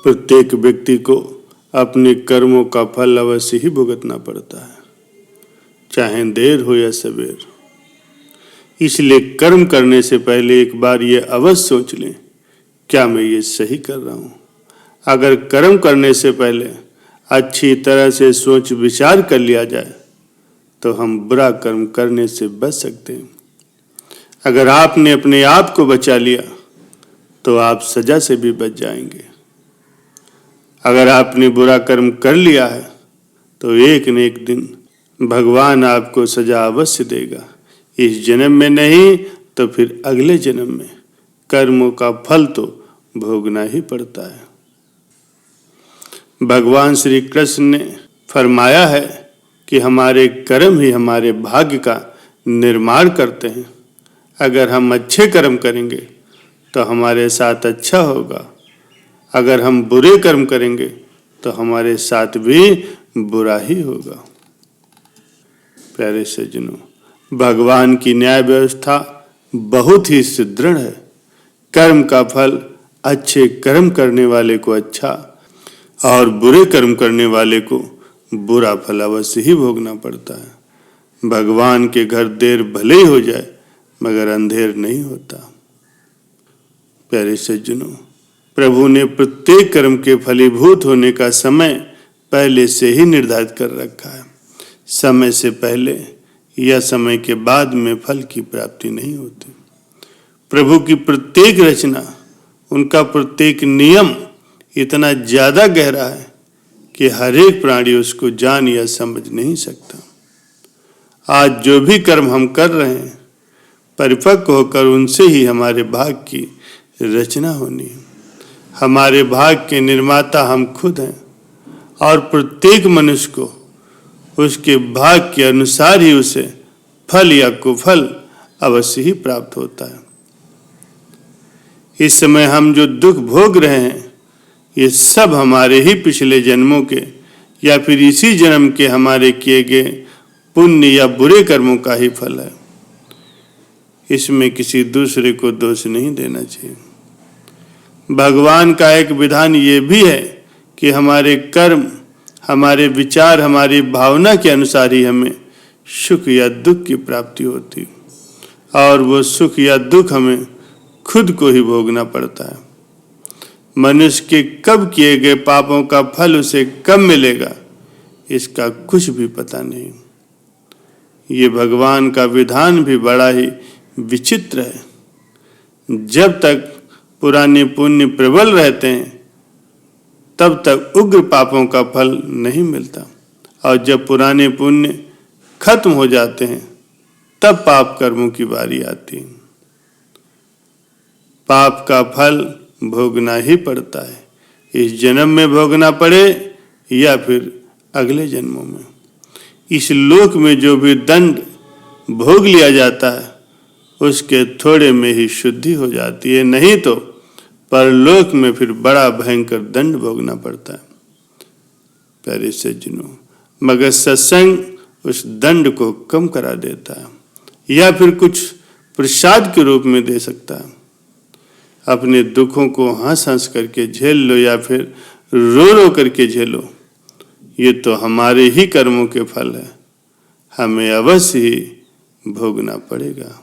प्रत्येक व्यक्ति को अपने कर्मों का फल अवश्य ही भुगतना पड़ता है, चाहे देर हो या सवेर। इसलिए कर्म करने से पहले एक बार ये अवश्य सोच लें, क्या मैं ये सही कर रहा हूँ। अगर कर्म करने से पहले अच्छी तरह से सोच विचार कर लिया जाए तो हम बुरा कर्म करने से बच सकते हैं। अगर आपने अपने आप को बचा लिया तो आप सजा से भी बच जाएंगे। अगर आपने बुरा कर्म कर लिया है तो एक न एक दिन भगवान आपको सजा अवश्य देगा। इस जन्म में नहीं तो फिर अगले जन्म में कर्मों का फल तो भोगना ही पड़ता है। भगवान श्री कृष्ण ने फरमाया है कि हमारे कर्म ही हमारे भाग्य का निर्माण करते हैं। अगर हम अच्छे कर्म करेंगे तो हमारे साथ अच्छा होगा, अगर हम बुरे कर्म करेंगे तो हमारे साथ भी बुरा ही होगा। प्यारे सज्जनों, भगवान की न्याय व्यवस्था बहुत ही सुदृढ़ है। कर्म का फल अच्छे कर्म करने वाले को अच्छा और बुरे कर्म करने वाले को बुरा फल अवश्य ही भोगना पड़ता है। भगवान के घर देर भले ही हो जाए मगर अंधेर नहीं होता। प्यारे सज्जनों, प्रभु ने प्रत्येक कर्म के फलीभूत होने का समय पहले से ही निर्धारित कर रखा है। समय से पहले या समय के बाद में फल की प्राप्ति नहीं होती। प्रभु की प्रत्येक रचना, उनका प्रत्येक नियम इतना ज्यादा गहरा है कि हर एक प्राणी उसको जान या समझ नहीं सकता। आज जो भी कर्म हम कर रहे हैं, परिपक्व होकर उनसे ही हमारे भाग्य की रचना होनी है। हमारे भाग्य के निर्माता हम खुद हैं और प्रत्येक मनुष्य को उसके भाग्य के अनुसार ही उसे फल या कुफल अवश्य ही प्राप्त होता है। इस समय हम जो दुख भोग रहे हैं, ये सब हमारे ही पिछले जन्मों के या फिर इसी जन्म के हमारे किए गए पुण्य या बुरे कर्मों का ही फल है। इसमें किसी दूसरे को दोष नहीं देना चाहिए। भगवान का एक विधान ये भी है कि हमारे कर्म, हमारे विचार, हमारी भावना के अनुसार ही हमें सुख या दुख की प्राप्ति होती और वो सुख या दुख हमें खुद को ही भोगना पड़ता है। मनुष्य के कब किए गए पापों का फल उसे कब मिलेगा, इसका कुछ भी पता नहीं। ये भगवान का विधान भी बड़ा ही विचित्र है। जब तक पुराने पुण्य प्रबल रहते हैं तब तक उग्र पापों का फल नहीं मिलता और जब पुराने पुण्य खत्म हो जाते हैं तब पाप कर्मों की बारी आती है। पाप का फल भोगना ही पड़ता है, इस जन्म में भोगना पड़े या फिर अगले जन्मों में। इस लोक में जो भी दंड भोग लिया जाता है उसके थोड़े में ही शुद्धि हो जाती है, नहीं तो परलोक में फिर बड़ा भयंकर दंड भोगना पड़ता है। प्यारे सज्जनों, मगर सत्संग उस दंड को कम करा देता है या फिर कुछ प्रसाद के रूप में दे सकता है। अपने दुखों को हंस हंस करके झेल लो या फिर रो रो करके झेलो, ये तो हमारे ही कर्मों के फल है, हमें अवश्य ही भोगना पड़ेगा।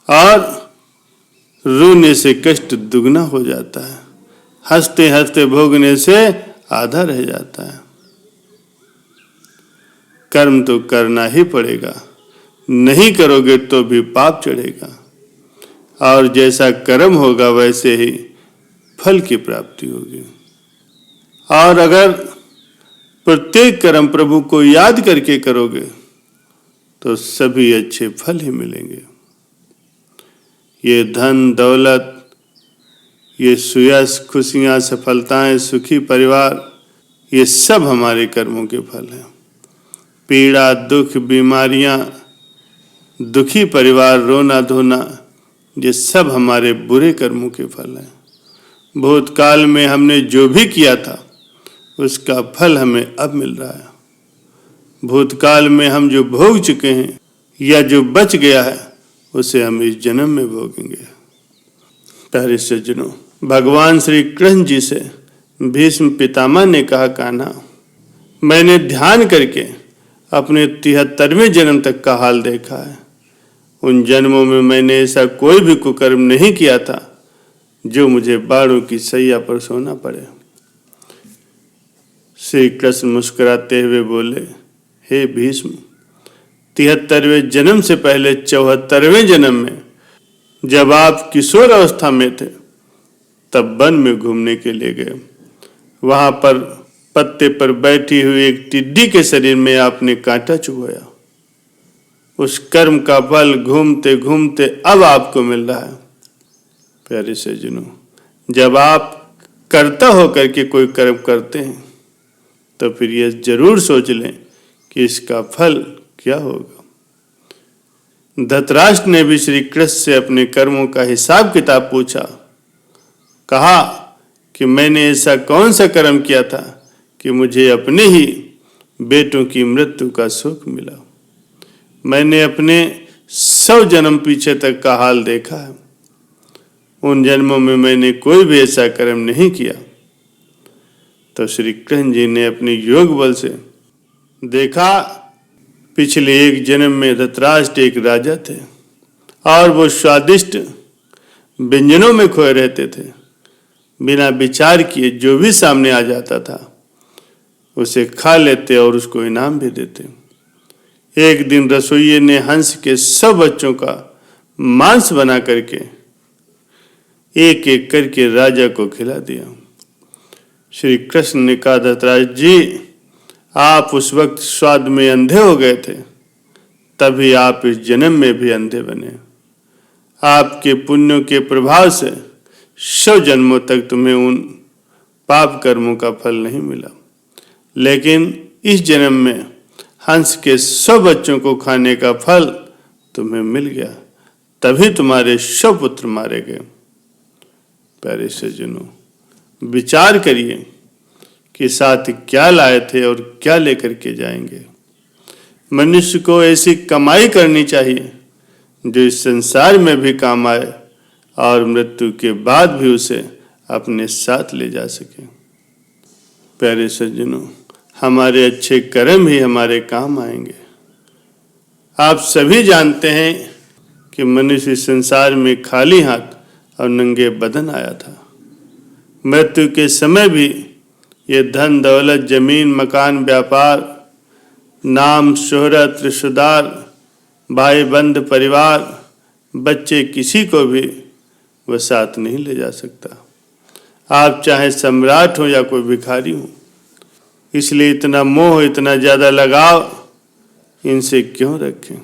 और रोने से कष्ट दुगना हो जाता है, हंसते हंसते भोगने से आधा रह जाता है। कर्म तो करना ही पड़ेगा, नहीं करोगे तो भी पाप चढ़ेगा और जैसा कर्म होगा वैसे ही फल की प्राप्ति होगी। और अगर प्रत्येक कर्म प्रभु को याद करके करोगे तो सभी अच्छे फल ही मिलेंगे। ये धन दौलत, ये सुयश, खुशियां, सफलताएं, सुखी परिवार, ये सब हमारे कर्मों के फल हैं। पीड़ा, दुख, बीमारियां, दुखी परिवार, रोना धोना, ये सब हमारे बुरे कर्मों के फल हैं। भूतकाल में हमने जो भी किया था उसका फल हमें अब मिल रहा है। भूतकाल में हम जो भोग चुके हैं या जो बच गया है उसे हम इस जन्म में भोगेंगे। प्यारे सज्जनों, भगवान श्री कृष्ण जी से भीष्म पितामह ने कहा, कान्हा, मैंने ध्यान करके अपने 73वें जन्म तक का हाल देखा है। उन जन्मों में मैंने ऐसा कोई भी कुकर्म नहीं किया था जो मुझे बाणों की सैया पर सोना पड़े। श्री कृष्ण मुस्कुराते हुए बोले, हे भीष्म, 73वें जन्म से पहले 74वें जन्म में जब आप किशोर अवस्था में थे तब वन में घूमने के लिए गए। वहां पर पत्ते पर बैठी हुई एक टिड्डी के शरीर में आपने कांटा चुभोया। उस कर्म का फल घूमते घूमते अब आपको मिल रहा है। प्यारे सज्जनों, जब आप कर्ता होकर के कोई कर्म करते हैं तो फिर यह जरूर सोच लें कि इसका फल क्या होगा। धृतराष्ट्र ने भी श्री कृष्ण से अपने कर्मों का हिसाब किताब पूछा। कहा कि मैंने ऐसा कौन सा कर्म किया था कि मुझे अपने ही बेटों की मृत्यु का सुख मिला। मैंने अपने 100 जन्म पीछे तक का हाल देखा है। उन जन्मों में मैंने कोई भी ऐसा कर्म नहीं किया। तो श्री कृष्ण जी ने अपने योग बल से देखा, पिछले एक जन्म में धृतराष्ट्र एक राजा थे और वो स्वादिष्ट व्यंजनों में खोए रहते थे। बिना विचार किए जो भी सामने आ जाता था उसे खा लेते और उसको इनाम भी देते। एक दिन रसोइये ने हंस के 100 बच्चों का मांस बना करके एक एक करके राजा को खिला दिया। श्री कृष्ण ने कहा, धृतराष्ट्र जी, आप उस वक्त स्वाद में अंधे हो गए थे, तभी आप इस जन्म में भी अंधे बने। आपके पुण्यों के प्रभाव से 100 जन्मों तक तुम्हें उन पाप कर्मों का फल नहीं मिला, लेकिन इस जन्म में हंस के 100 बच्चों को खाने का फल तुम्हें मिल गया, तभी तुम्हारे 100 पुत्र मारे गए। प्यारे सज्जनों, विचार करिए कि साथ क्या लाए थे और क्या लेकर के जाएंगे। मनुष्य को ऐसी कमाई करनी चाहिए जो इस संसार में भी काम आए और मृत्यु के बाद भी उसे अपने साथ ले जा सके। प्यारे सज्जनों, हमारे अच्छे कर्म ही हमारे काम आएंगे। आप सभी जानते हैं कि मनुष्य संसार में खाली हाथ और नंगे बदन आया था। मृत्यु के समय भी ये धन दौलत, जमीन, मकान, व्यापार, नाम, शोहरत, रिश्तेदार, भाई बंद, परिवार, बच्चे, किसी को भी वह साथ नहीं ले जा सकता। आप चाहे सम्राट हो या कोई भिखारी हो। इसलिए इतना मोह, इतना ज्यादा लगाव इनसे क्यों रखें।